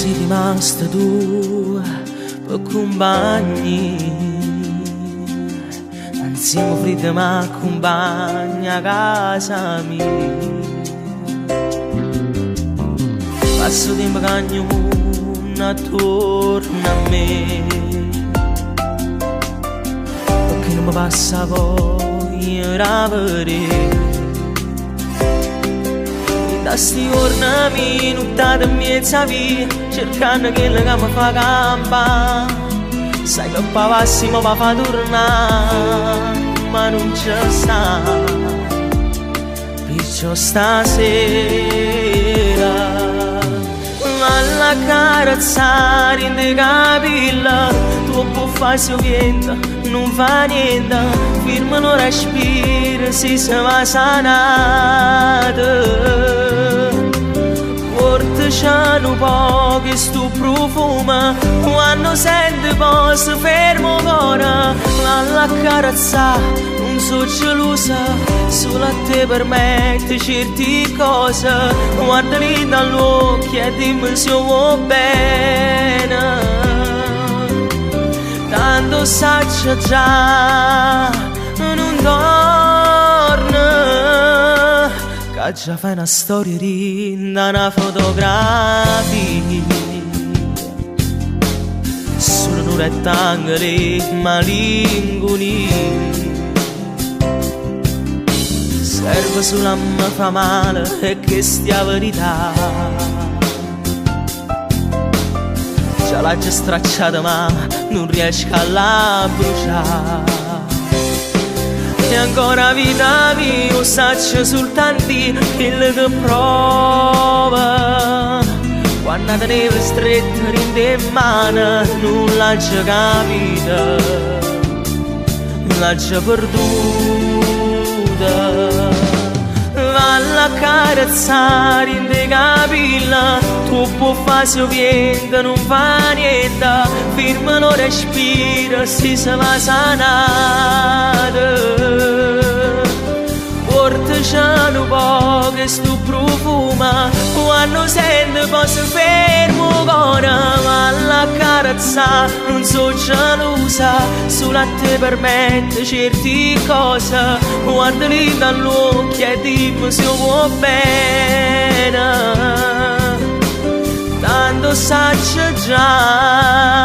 sei rimasta tu per compagni, non siamo fritti ma accompagna a casa mia. Passo tempo che ognuno attorno a me, perché non mi passa voglia di vedere. Da sti giorni minutate in mezzo a via, cercando quello che mi fa campa. Sai che pavassimo va fa tornare, ma non ci sta. Perciò stasera alla carezzare in te capilla, tu puoi fare niente, non fa niente, firma lo respiro, si va sanato. Portaci un po' che sto profumo, quando senti posso fermo ora, alla carezza non so gelosa, solo a te permette certe cose, guardali dall'occhio e dimmi se vuoi bene, tanto saccio già non torna, che già fai una storia da una fotografia, solo un rettangoli malingoni. Serve solo a me fa male e che stia verità. Già l'ha già stracciata ma non riesco a la bruciare. E ancora vita mia, saccio soltanto quello che prova. Quando tenevo stretta in te mano non l'ha già capita, l'ha già perduta. Valla a carezzare in te capilla, tu puoi fare niente, non fa niente, firma lo respiro, si va sanato. Portaci un po' che sto profumo, quando sento posso fermo ora, ma la carezza non so gelosa, solo a te permette certe cose, guardali dall'occhio e dimmi se vuoi bene, tanto saccio già